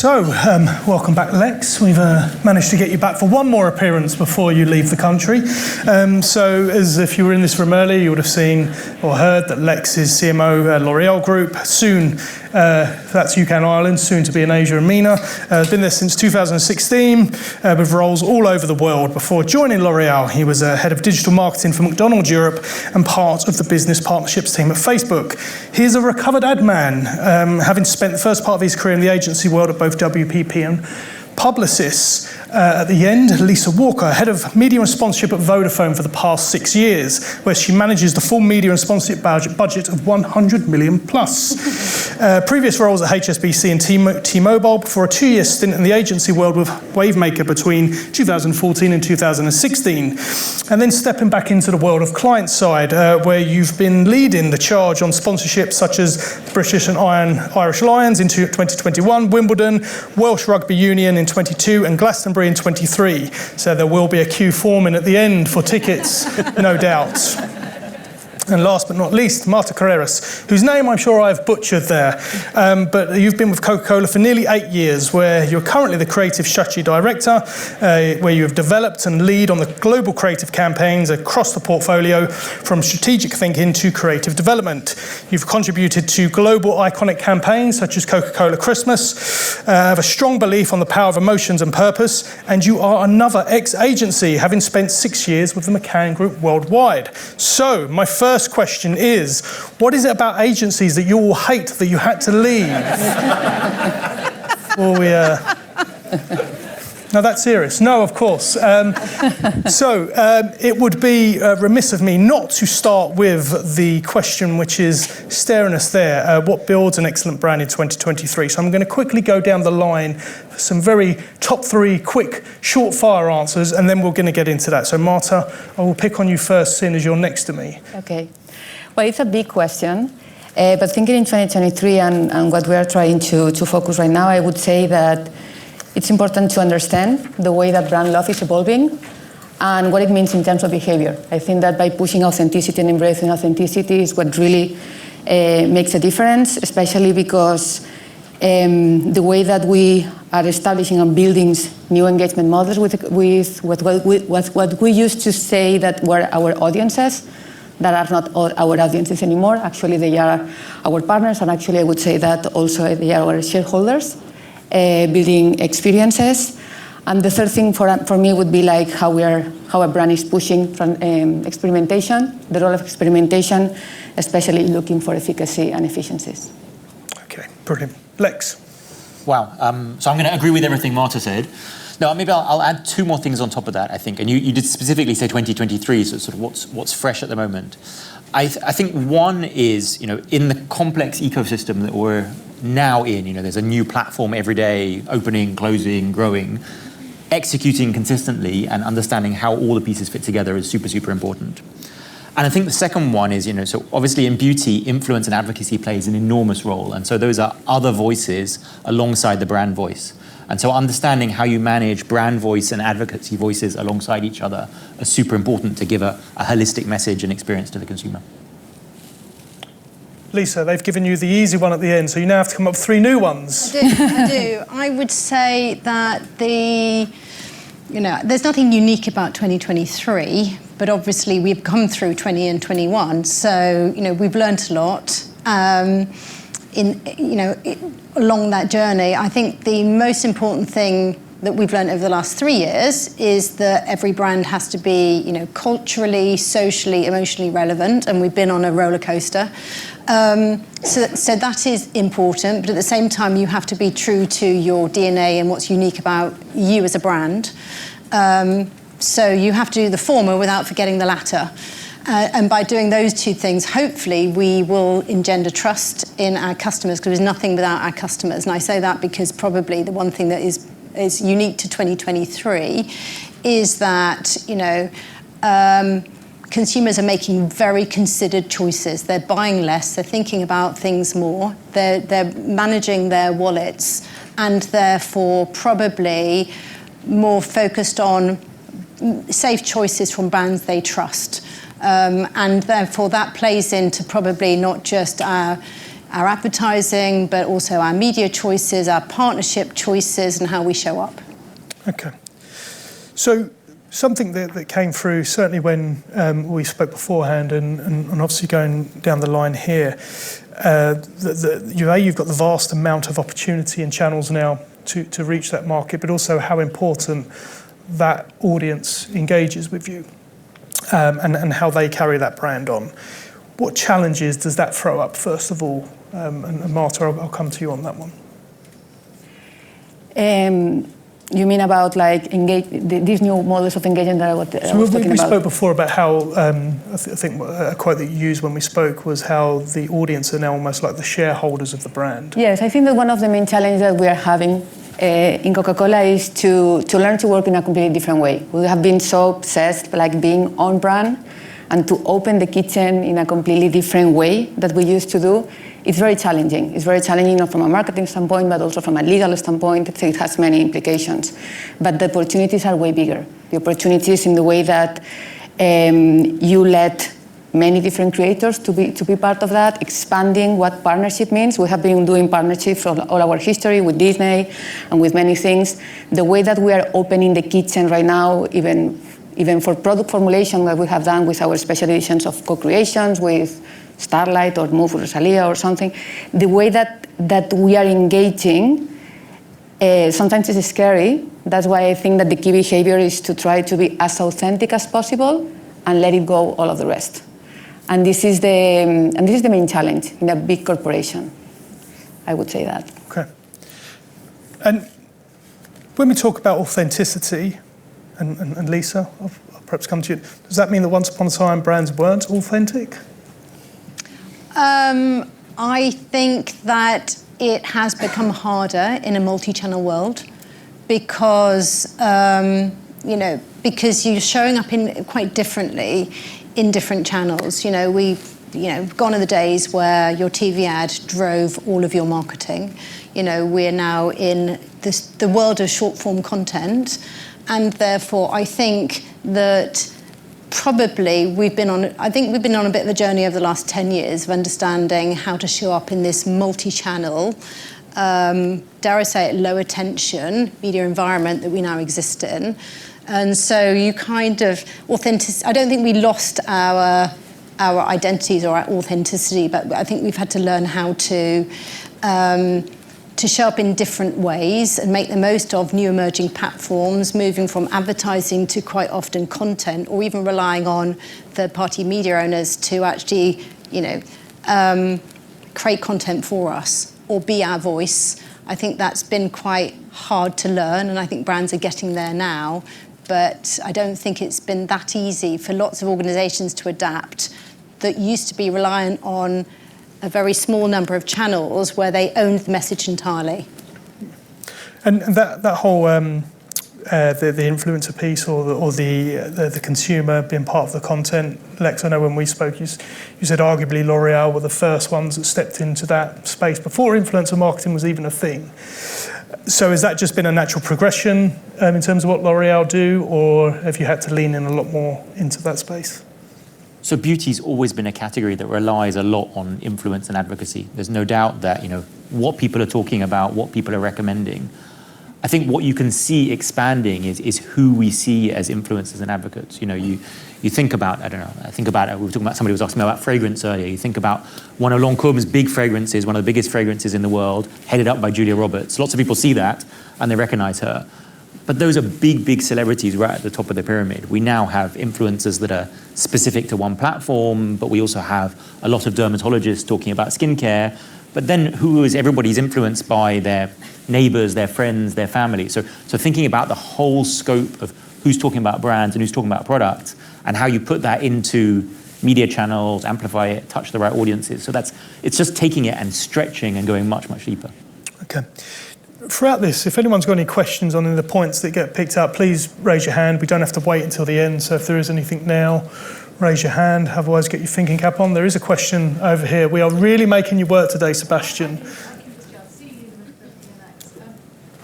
So, welcome back, Lex. We've managed to get you back for one more appearance before you leave the country. So, as if you were in this room earlier, you would have seen or heard that Lex is CMO at L'Oreal Group. Soon, that's UK and Ireland, soon to be in Asia and MENA. Been there since 2016, with roles all over the world. Before joining L'Oreal, he was head of digital marketing for McDonald's Europe and part of the business partnerships team at Facebook. He's a recovered ad man, having spent the first part of his career in the agency world at both WPP and Publicis. At the end, Lisa Walker, head of media and sponsorship at Vodafone for the past 6 years, where she manages the full media and sponsorship budget of 100 million plus. Previous roles at HSBC and T-Mobile before a 2-year stint in the agency world with Wavemaker between 2014 and 2016. And then stepping back into the world of client side, where you've been leading the charge on sponsorships such as British and Irish Lions in 2021, Wimbledon, Welsh Rugby Union in 22 and Glastonbury in 23. So there will be a queue forming at the end for tickets, no doubt. And last but not least, Marta Carreras, whose name I'm sure I've butchered there. But you've been with Coca-Cola for nearly 8 years, where you're currently the creative strategy director, where you have developed and lead on the global creative campaigns across the portfolio, from strategic thinking to creative development. You've contributed to global iconic campaigns such as Coca-Cola Christmas, have a strong belief on the power of emotions and purpose, and you are another ex-agency, having spent 6 years with the McCann Group worldwide. So, my first question is, what is it about agencies that you all hate that you had to leave? Before we, No, that's serious. No, of course. It would be remiss of me not to start with the question which is staring us there. What builds an excellent brand in 2023? So I'm going to quickly go down the line for some very top 3 quick short fire answers, and then we're going to get into that. So Marta, I will pick on you first, seeing as you're next to me. Okay. Well, it's a big question. But thinking in 2023 and what we are trying to focus right now, I would say that it's important to understand the way that brand love is evolving and what it means in terms of behavior. I think that by pushing authenticity and embracing authenticity is what really makes a difference, especially because the way that we are establishing and building new engagement models with what we used to say that were our audiences, that are not all our audiences anymore. Actually, they are our partners, and actually I would say that also they are our shareholders. Building experiences, and the third thing for me would be like how a brand is pushing from experimentation, the role of experimentation, especially looking for efficacy and efficiencies. Okay, brilliant. Lex. Wow. So I'm going to agree with everything Marta said. No, maybe I'll add 2 more things on top of that, I think. And you did specifically say 2023, so sort of what's fresh at the moment. I think one is, in the complex ecosystem that we're now in, there's a new platform every day, opening, closing, growing. Executing consistently and understanding how all the pieces fit together is super, super important. And I think the second one is, so obviously in beauty, influence and advocacy plays an enormous role. And so those are other voices alongside the brand voice. And so understanding how you manage brand voice and advocacy voices alongside each other are super important to give a holistic message and experience to the consumer. Lisa, they've given you the easy one at the end, so you now have to come up with 3 new ones. I do. I would say that there's nothing unique about 2023, but obviously we've come through 20 and 21, so we've learnt a lot. Along that journey, I think the most important thing that we've learned over the last 3 years is that every brand has to be, culturally, socially, emotionally relevant, and we've been on a roller coaster. So that is important, but at the same time, you have to be true to your DNA and what's unique about you as a brand. So you have to do the former without forgetting the latter. And by doing those 2 things, hopefully we will engender trust in our customers, because there's nothing without our customers. And I say that because probably the one thing that is unique to 2023 is that, consumers are making very considered choices. They're buying less, they're thinking about things more, they're managing their wallets, and therefore probably more focused on safe choices from brands they trust. And therefore that plays into probably not just our our advertising, but also our media choices, our partnership choices, and how we show up. Okay. So something that came through, certainly when we spoke beforehand, and obviously going down the line here, you've got the vast amount of opportunity and channels now to reach that market, but also how important that audience engages with you, and how they carry that brand on. What challenges does that throw up, first of all? And Marta, I'll come to you on that one. You mean about like these new models of engagement that I was talking about? We spoke before about how, I think a quote that you used when we spoke was how the audience are now almost like the shareholders of the brand. Yes, I think that one of the main challenges that we are having in Coca-Cola is to learn to work in a completely different way. We have been so obsessed like being on brand, and to open the kitchen in a completely different way that we used to do. It's very challenging. It's very challenging not from a marketing standpoint, but also from a legal standpoint. It has many implications. But the opportunities are way bigger. The opportunities in the way that you let many different creators to be part of that, expanding what partnership means. We have been doing partnerships for all our history with Disney and with many things. The way that we are opening the kitchen right now, even for product formulation that we have done with our special editions of co-creations with Starlight or Move with Rosalia or something, the way that we are engaging, sometimes it's scary. That's why I think that the key behavior is to try to be as authentic as possible and let it go all of the rest. And this is the main challenge in a big corporation. I would say that. Okay. And when we talk about authenticity, and Lisa, I'll perhaps come to you. Does that mean that once upon a time brands weren't authentic? I think that it has become harder in a multi-channel world because, because you're showing up in quite differently in different channels. We've gone are the days where your TV ad drove all of your marketing. We're now in the world of short-form content. And therefore, I think that probably we've been on a bit of a journey over the last 10 years of understanding how to show up in this multi-channel, dare I say it, low attention media environment that we now exist in. And so you kind of I don't think we lost our identities or our authenticity, but I think we've had to learn how to show up in different ways and make the most of new emerging platforms, moving from advertising to quite often content, or even relying on third-party media owners to actually, create content for us or be our voice. I think that's been quite hard to learn, and I think brands are getting there now. But I don't think it's been that easy for lots of organisations to adapt that used to be reliant on a very small number of channels where they owned the message entirely. And that whole the influencer piece or the consumer being part of the content, Lex, I know when we spoke, you said arguably L'Oreal were the first ones that stepped into that space before influencer marketing was even a thing. So has that just been a natural progression in terms of what L'Oreal do, or have you had to lean in a lot more into that space? So beauty's always been a category that relies a lot on influence and advocacy. There's no doubt that, what people are talking about, what people are recommending. I think what you can see expanding is who we see as influencers and advocates. You think about, we were talking about, somebody was asking me about fragrance earlier. You think about one of Lancome's big fragrances, one of the biggest fragrances in the world, headed up by Julia Roberts. Lots of people see that and they recognize her. But those are big, big celebrities right at the top of the pyramid. We now have influencers that are specific to one platform, but we also have a lot of dermatologists talking about skincare. But then everybody's influenced by their neighbors, their friends, their family. So thinking about the whole scope of who's talking about brands and who's talking about products and how you put that into media channels, amplify it, touch the right audiences. So it's just taking it and stretching and going much, much deeper. Okay. Throughout this, if anyone's got any questions on any of the points that get picked up, please raise your hand. We don't have to wait until the end, so if there is anything now, raise your hand. Otherwise, get your thinking cap on. There is a question over here. We are really making you work today, Sebastian.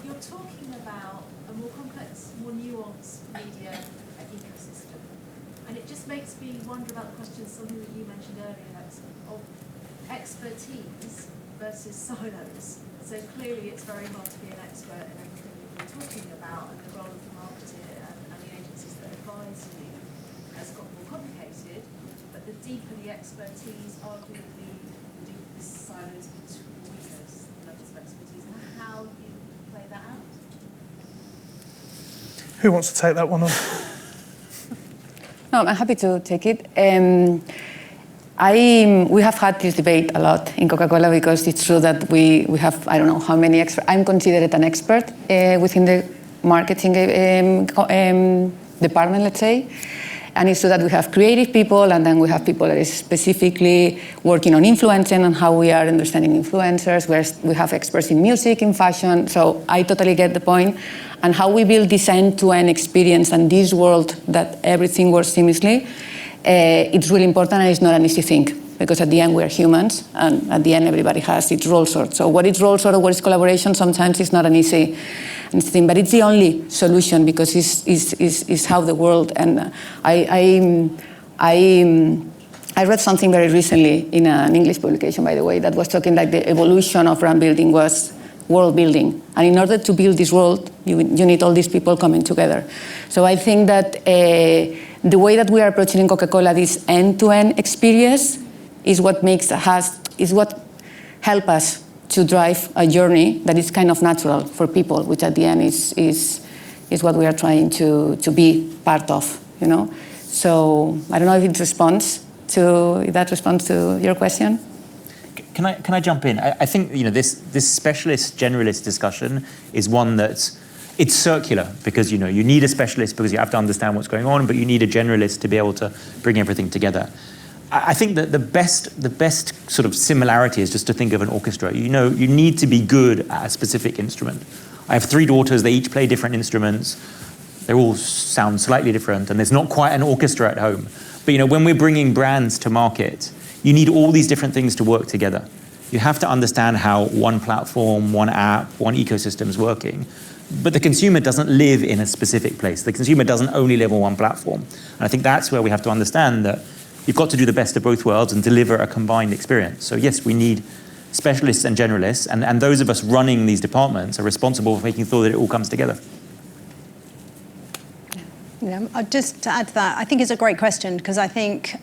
You're talking about a more complex, more nuanced media ecosystem. And it just makes me wonder about the question, something that you mentioned earlier, Lex, of expertise versus silos. So clearly it's very hard to be an expert in everything that you're talking about, and the role of the marketer and the agencies that advise you has got more complicated, but the deeper the expertise, arguably the deeper the silos between those levels of expertise, and how you play that out. Who wants to take that one on? No, I'm happy to take it. We have had this debate a lot in Coca-Cola because it's true that we have, I don't know how many experts. I'm considered an expert within the marketing department, let's say. And it's true that we have creative people, and then we have people that is specifically working on influencing and how we are understanding influencers. We have experts in music, in fashion. So I totally get the point. And how we build this end-to-end experience and this world that everything works seamlessly, it's really important, and it's not an easy thing, because at the end we are humans, and at the end everybody has its role sort. So what is role sort or what is collaboration, sometimes it's not an easy thing, but it's the only solution, because it's how the world. And I read something very recently in an English publication, by the way, that was talking like the evolution of brand building was world building. And in order to build this world, you need all these people coming together. So I think that the way that we are approaching in Coca-Cola this end-to-end experience is what help us to drive a journey that is kind of natural for people, which at the end is what we are trying to be part of, you know. So I don't know if that responds to your question. Can I jump in? I think this specialist generalist discussion is one that's it's circular, because you need a specialist because you have to understand what's going on, but you need a generalist to be able to bring everything together. I think that the best sort of similarity is just to think of an orchestra. You need to be good at a specific instrument. I have 3 daughters, they each play different instruments. They all sound slightly different, and there's not quite an orchestra at home. But when we're bringing brands to market, you need all these different things to work together. You have to understand how one platform, one app, one ecosystem is working. But the consumer doesn't live in a specific place. The consumer doesn't only live on one platform. And I think that's where we have to understand that you've got to do the best of both worlds and deliver a combined experience. So yes, we need specialists and generalists, and those of us running these departments are responsible for making sure that it all comes together. Just to add to that, I think it's a great question, because I think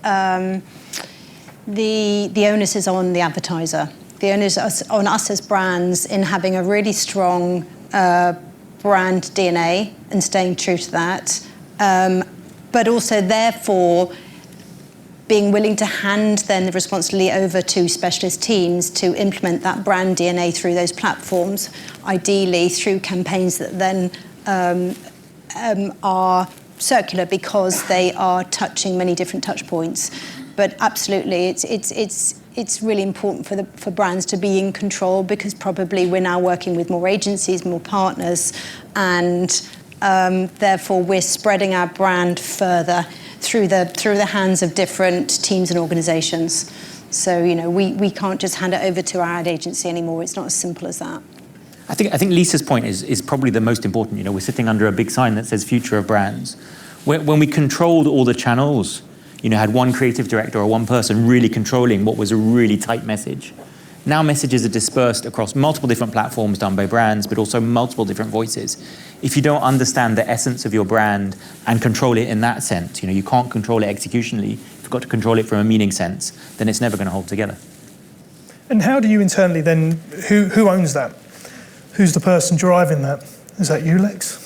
the onus is on the advertiser. The onus is on us as brands in having a really strong brand DNA and staying true to that, but also therefore being willing to hand then the responsibility over to specialist teams to implement that brand DNA through those platforms, ideally through campaigns that then are circular because they are touching many different touch points. But absolutely, it's really important for brands to be in control, because probably we're now working with more agencies, more partners, and therefore we're spreading our brand further through the hands of different teams and organisations. So we can't just hand it over to our ad agency anymore. It's not as simple as that. I think Lisa's point is probably the most important. We're sitting under a big sign that says Future of Brands. When we controlled all the channels, had one creative director or one person really controlling what was a really tight message. Now messages are dispersed across multiple different platforms done by brands, but also multiple different voices. If you don't understand the essence of your brand and control it in that sense, you can't control it executionally. If you've got to control it from a meaning sense, then it's never going to hold together. And how do you internally then, who owns that? Who's the person driving that? Is that you, Lex?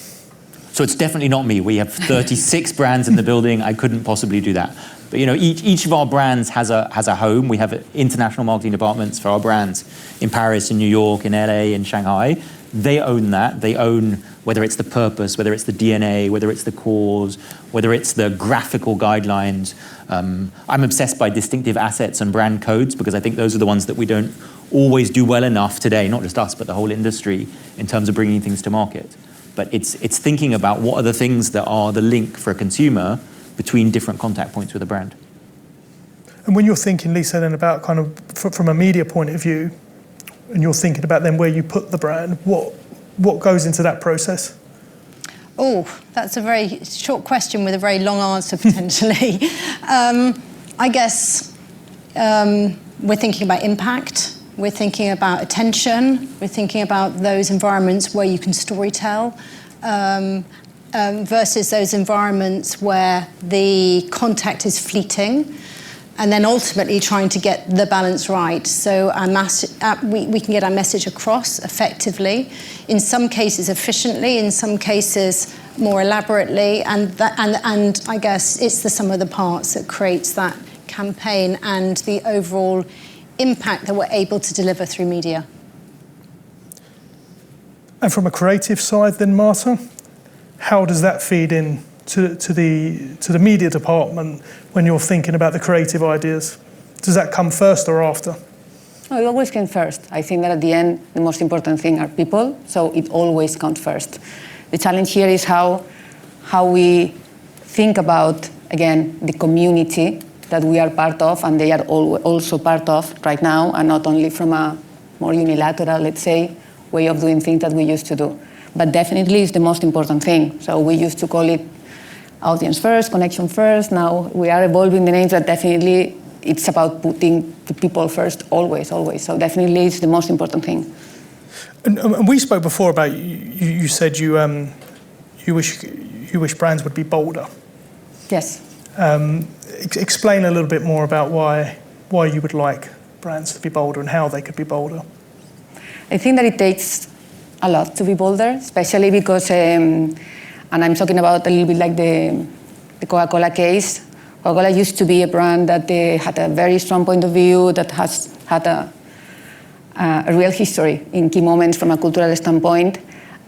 So it's definitely not me. We have 36 brands in the building. I couldn't possibly do that. But each of our brands has a home. We have international marketing departments for our brands in Paris, in New York, in LA, in Shanghai. They own that. They own whether it's the purpose, whether it's the DNA, whether it's the cause, whether it's the graphical guidelines. I'm obsessed by distinctive assets and brand codes, because I think those are the ones that we don't always do well enough today, not just us, but the whole industry, in terms of bringing things to market. But it's thinking about what are the things that are the link for a consumer between different contact points with a brand. And when you're thinking, Lisa, then about kind of from a media point of view, and you're thinking about then where you put the brand, what goes into that process? Oh, that's a very short question with a very long answer, potentially. I guess we're thinking about impact. we're thinking about attention, we're thinking about those environments where you can storytell, versus those environments where the contact is fleeting, and then ultimately trying to get the balance right. So we can get our message across effectively, in some cases efficiently, in some cases more elaborately, and I guess it's the sum of the parts that creates that campaign and the overall impact that we're able to deliver through media. And from a creative side then, Marta, how does that feed in to the media department when you're thinking about the creative ideas? Does that come first or after? No, it always comes first. I think that at the end, the most important thing are people, so it always comes first. The challenge here is how we think about, again, the community that we are part of, and they are also part of right now, and not only from a more unilateral, let's say, way of doing things that we used to do. But definitely it's the most important thing. So we used to call it audience first, connection first. Now we are evolving the names, but definitely it's about putting the people first, always, always. So definitely it's the most important thing. And we spoke before about, you said you wish brands would be bolder. Yes. Explain a little bit more about why you would like brands to be bolder and how they could be bolder. I think that it takes a lot to be bolder, especially because, and I'm talking about a little bit like the Coca-Cola case. Coca-Cola used to be a brand that had a very strong point of view, that has had a real history in key moments from a cultural standpoint,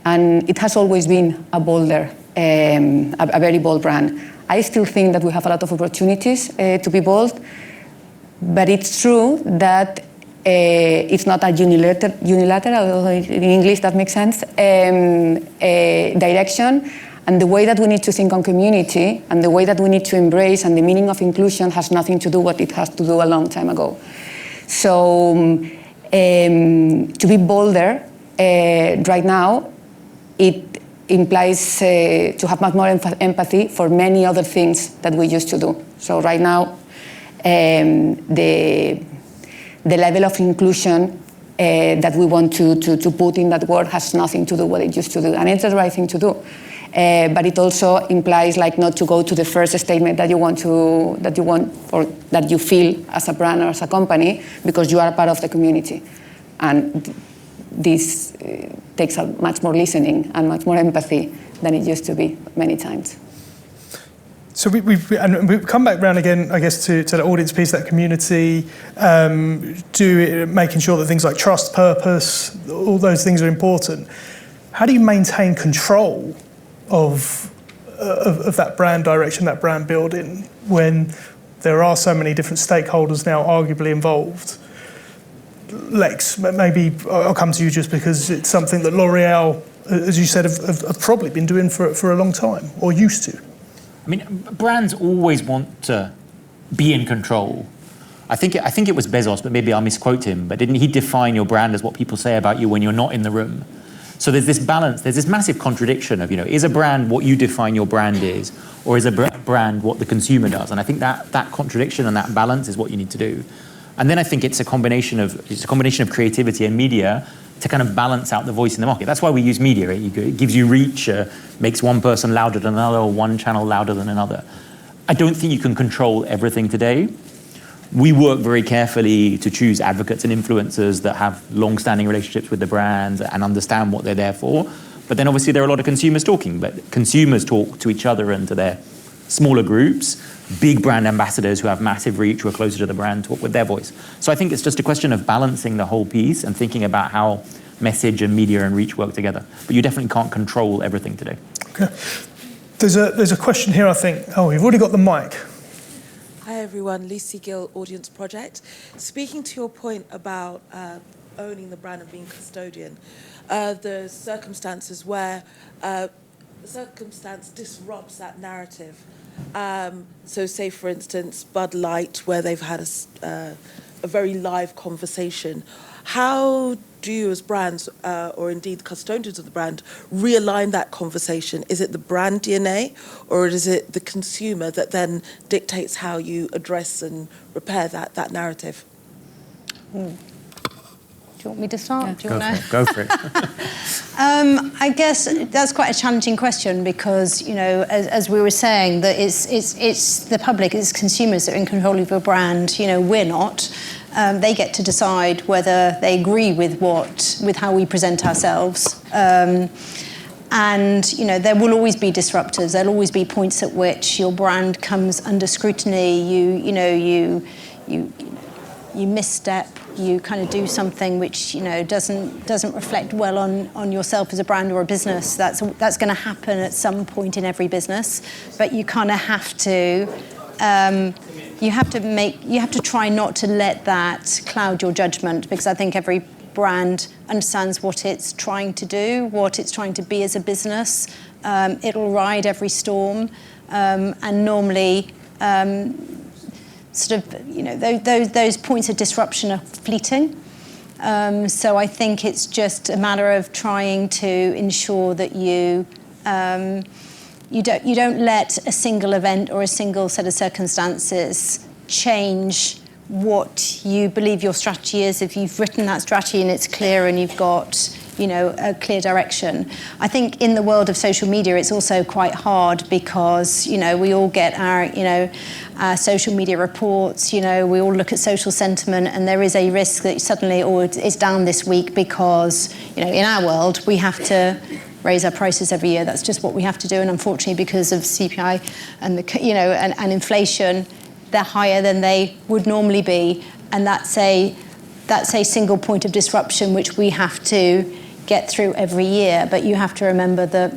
and it has always been a bolder, a very bold brand. I still think that we have a lot of opportunities to be bold, but it's true that it's not a unilateral, in English that makes sense, direction. And the way that we need to think on community and the way that we need to embrace and the meaning of inclusion has nothing to do what it has to do a long time ago. So to be bolder right now, it implies to have much more empathy for many other things that we used to do. So right now, the level of inclusion that we want to put in that word has nothing to do with what it used to do, and it's the right thing to do. But it also implies like not to go to the first statement that you want or that you feel as a brand or as a company, because you are a part of the community, and this takes a much more listening and much more empathy than it used to be many times. So we've come back round again, I guess, to the audience piece, that community, making sure that things like trust, purpose, all those things are important. How do you maintain control of that brand direction, that brand building, when there are so many different stakeholders now arguably involved? Lex, maybe I'll come to you just because it's something that L'Oreal, as you said, have probably been doing for a long time, or used to. I mean, brands always want to be in control. I think it was Bezos, but maybe I'll misquote him, but didn't he define your brand as what people say about you when you're not in the room? So there's this balance, there's this massive contradiction of, is a brand what you define your brand is, or is a brand what the consumer does? And I think that contradiction and that balance is what you need to do. And then I think it's a combination of creativity and media to kind of balance out the voice in the market. That's why we use media. Right? It gives you reach, makes one person louder than another, or one channel louder than another. I don't think you can control everything today. We work very carefully to choose advocates and influencers that have long-standing relationships with the brands and understand what they're there for. But then obviously there are a lot of consumers talking, but consumers talk to each other and to their smaller groups. Big brand ambassadors who have massive reach, who are closer to the brand, talk with their voice. So I think it's just a question of balancing the whole piece and thinking about how message and media and reach work together. But you definitely can't control everything today. Okay. There's a question here, I think. Oh, you've already got the mic. Hi everyone, Lucy Gill, Audience Project. Speaking to your point about owning the brand and being custodian, the circumstances where the circumstance disrupts that narrative. So say, for instance, Bud Light, where they've had a very live conversation. How do you as brands, or indeed the custodians of the brand, realign that conversation? Is it the brand DNA, or is it the consumer that then dictates how you address and repair that narrative? you want me to start? Do you Go want for it. Go for it. I guess that's quite a challenging question because, as we were saying, that it's the public, it's consumers that are in control of your brand. We're not. They get to decide whether they agree with how we present ourselves. And there will always be disruptors. There'll always be points at which your brand comes under scrutiny. You misstep. You kind of do something which doesn't reflect well on yourself as a brand or a business. That's going to happen at some point in every business. But you kind of have to. You have to try not to let that cloud your judgment, because I think every brand understands what it's trying to do, what it's trying to be as a business. It'll ride every storm, and normally, those points of disruption are fleeting. So I think it's just a matter of trying to ensure that you don't let a single event or a single set of circumstances change what you believe your strategy is. If you've written that strategy and it's clear and you've got a clear direction. I think in the world of social media it's also quite hard because we all get our social media reports, we all look at social sentiment, and there is a risk that suddenly it's down this week because in our world we have to raise our prices every year. That's just what we have to do, and unfortunately because of CPI and and inflation, they're higher than they would normally be, and that's a single point of disruption which we have to get through every year. But you have to remember that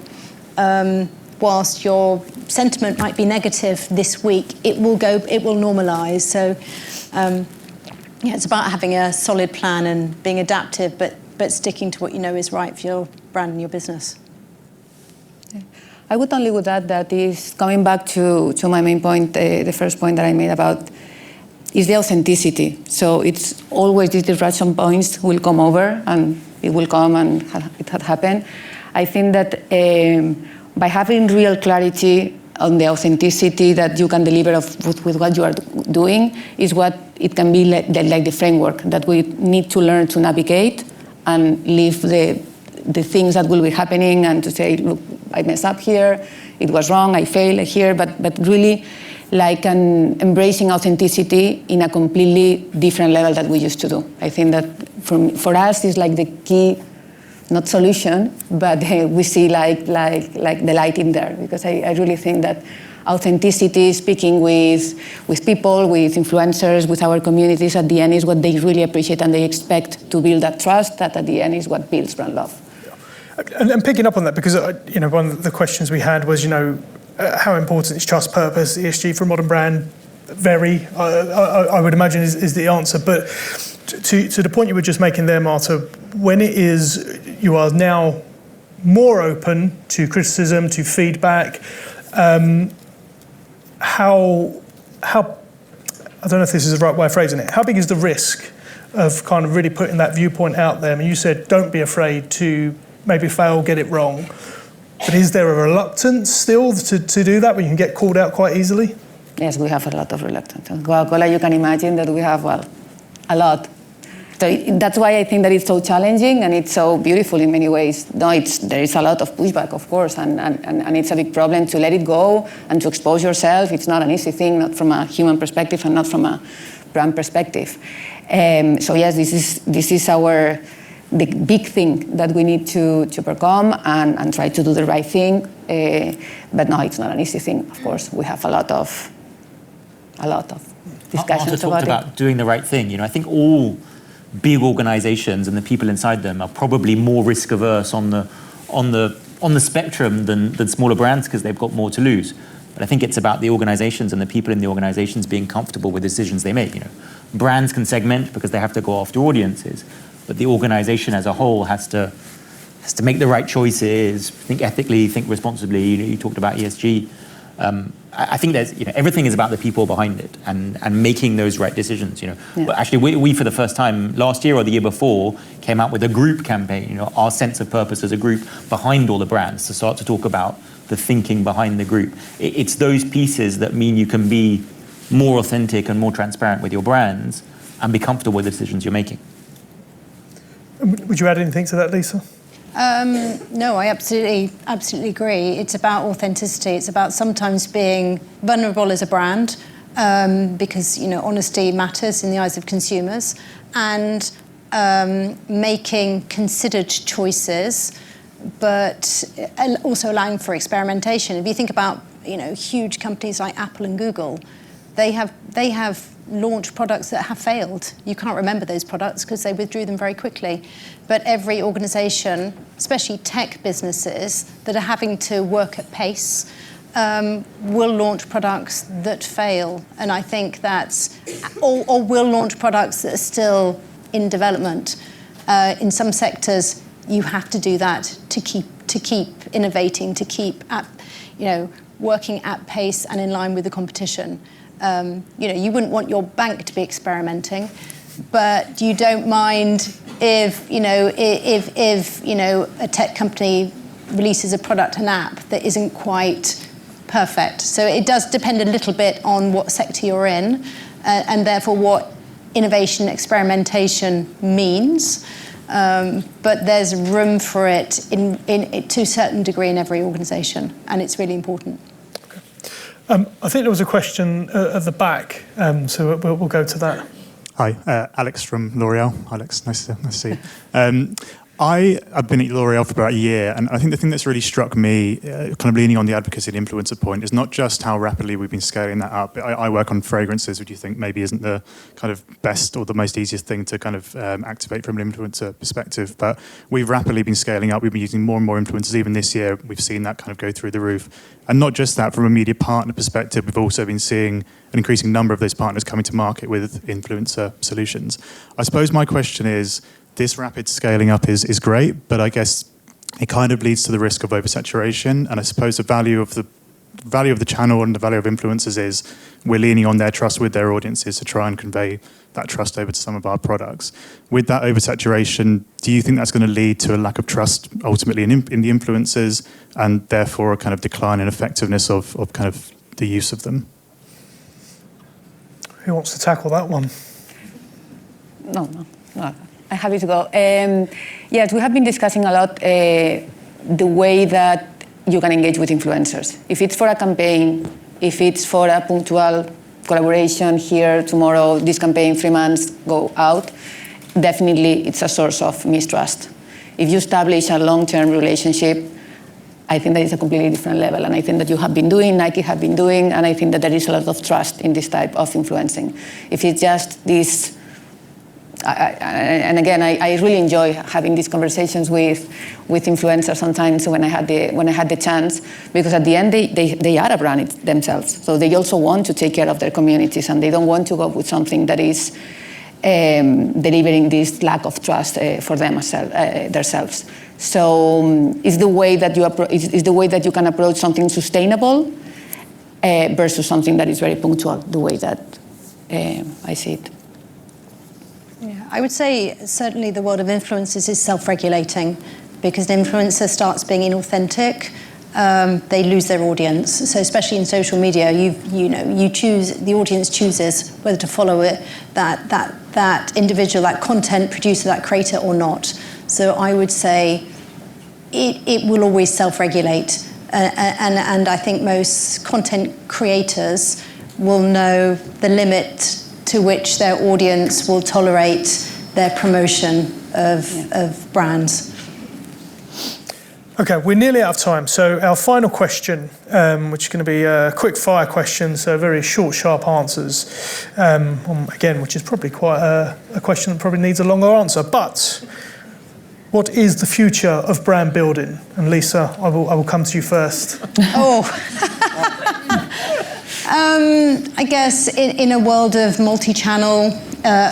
whilst your sentiment might be negative this week, it will normalise. So it's about having a solid plan and being adaptive, but sticking to what you know is right for your brand and your business. I would add that is coming back to my main point, the first point that I made about is the authenticity. So it's always these disruption points will come over, and it will come, and it had happened. I think that by having real clarity on the authenticity that you can deliver with what you are doing is what it can be like the framework that we need to learn to navigate and live the things that will be happening, and to say, look, I messed up here, it was wrong, I failed here, but really like embracing authenticity in a completely different level that we used to do. I think that for us is like the key, not solution, but we see like the light in there, because I really think that authenticity, speaking with people, with influencers, with our communities, at the end is what they really appreciate, and they expect to build that trust that at the end is what builds brand love. And picking up on that, because one of the questions we had was how important is trust, purpose, ESG for a modern brand? Very, I would imagine is the answer. But to the point you were just making there, Marta, when it is you are now more open to criticism, to feedback, how I don't know if this is the right way of phrasing it. How big is the risk of kind of really putting that viewpoint out there? I mean, you said don't be afraid to maybe fail, get it wrong. But is there a reluctance still to do that, when you can get called out quite easily? Yes, we have a lot of reluctance. Coca-Cola, you can imagine that we have, a lot. So that's why I think that it's so challenging and it's so beautiful in many ways. No, there is a lot of pushback, of course, and it's a big problem to let it go and to expose yourself. It's not an easy thing, not from a human perspective and not from a brand perspective. So yes, this is the big thing that we need to overcome and try to do the right thing. But no, it's not an easy thing, of course. We have a lot of discussions Marta talked about doing the right thing. I think all big organizations and the people inside them are probably more risk averse on the spectrum than smaller brands, because they've got more to lose. But I think it's about the organizations and the people in the organizations being comfortable with the decisions they make. Brands can segment because they have to go after audiences, but the organization as a whole has to make the right choices, think ethically, think responsibly. You talked about ESG. I think there's, everything is about the people behind it and making those right decisions. Yeah. But actually, we for the first time last year or the year before came out with a group campaign. Our sense of purpose as a group behind all the brands, to start to talk about the thinking behind the group. It's those pieces that mean you can be more authentic and more transparent with your brands and be comfortable with the decisions you're making. Would you add anything to that, Lisa? No, I absolutely agree. It's about authenticity. It's about sometimes being vulnerable as a brand, because honesty matters in the eyes of consumers, and making considered choices, but also allowing for experimentation. If you think about huge companies like Apple and Google, they have launched products that have failed. You can't remember those products because they withdrew them very quickly. But every organisation, especially tech businesses that are having to work at pace, will launch products that fail. And I think that's, or will launch products that are still in development. In some sectors, you have to do that to keep innovating, to keep working at pace and in line with the competition. You wouldn't want your bank to be experimenting, but you don't mind if a tech company releases a product, an app that isn't quite perfect. So it does depend a little bit on what sector you're in, and therefore what innovation experimentation means. But there's room for it to a certain degree in every organisation, and it's really important. I think there was a question at the back, so we'll go to that. Hi, Alex from L'Oreal. Hi, Alex. Nice to see you. I've been at L'Oreal for about a year, and I think the thing that's really struck me, kind of leaning on the advocacy and influencer point, is not just how rapidly we've been scaling that up. I work on fragrances, which you think maybe isn't the kind of best or the most easiest thing to kind of activate from an influencer perspective, but we've rapidly been scaling up. We've been using more and more influencers. Even this year, we've seen that kind of go through the roof. And not just that, from a media partner perspective, we've also been seeing an increasing number of those partners coming to market with influencer solutions. I suppose my question is, this rapid scaling up is great, but I guess it kind of leads to the risk of oversaturation. And I suppose the value of the channel and the value of influencers is we're leaning on their trust with their audiences to try and convey that trust over to some of our products. With that oversaturation, do you think that's going to lead to a lack of trust ultimately in the influencers, and therefore a kind of decline in effectiveness of kind of the use of them? Who wants to tackle that one? No. I'm happy to go. Yes, we have been discussing a lot the way that you can engage with influencers. If it's for a campaign, if it's for a punctual collaboration here, tomorrow, this campaign, 3 months, go out, definitely it's a source of mistrust. If you establish a long-term relationship, I think that is a completely different level, and I think that you have been doing, Nike have been doing, and I think that there is a lot of trust in this type of influencing. If it's just this, and again, I really enjoy having these conversations with influencers sometimes when I had the chance, because at the end they are a brand themselves, so they also want to take care of their communities, and they don't want to go with something that is delivering this lack of trust for them themselves. So it's the way that you can approach something sustainable versus something that is very punctual, the way that I see it. Yeah, I would say certainly the world of influencers is self-regulating, because an influencer starts being inauthentic, they lose their audience. So especially in social media, you choose, the audience chooses whether to follow it, that individual, that content producer, that creator or not. So I would say it will always self-regulate, and I think most content creators will know the limit to which their audience will tolerate their promotion of brands. Okay, we're nearly out of time. So our final question, which is going to be a quick fire question, so very short, sharp answers. Again, which is probably quite a question that probably needs a longer answer. But what is the future of brand building? And Lisa, I will come to you first. I guess in a world of multi-channel,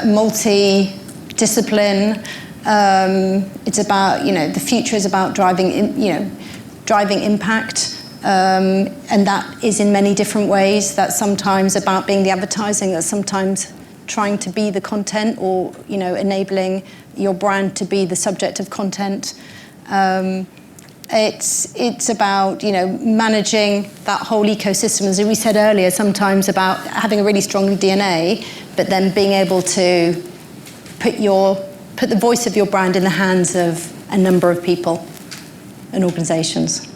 multi-discipline, it's about, the future is about driving impact, and that is in many different ways. That's sometimes about being the advertising, that's sometimes trying to be the content, or enabling your brand to be the subject of content. It's about managing that whole ecosystem, as we said earlier, sometimes about having a really strong DNA, but then being able to put your put the voice of your brand in the hands of a number of people and organisations.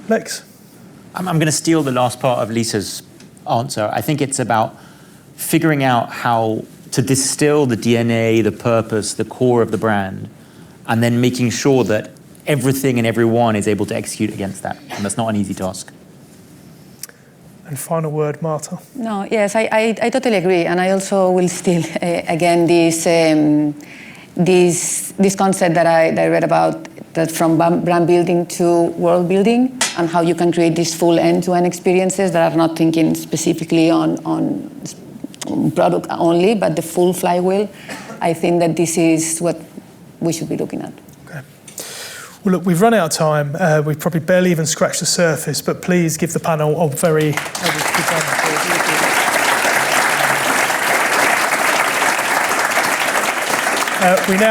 Lex? I'm going to steal the last part of Lisa's answer. I think it's about figuring out how to distill the DNA, the purpose, the core of the brand, and then making sure that everything and everyone is able to execute against that. And that's not an easy task. And final word, Marta. No, yes, I totally agree, and I also will steal again this concept that I read about, that from brand building to world building, and how you can create these full end-to-end experiences that are not thinking specifically on product only, but the full flywheel. I think that this is what we should be looking at. Okay. Well, look, we've run out of time. We've probably barely even scratched the surface, but please give the panel a very good round of applause. We now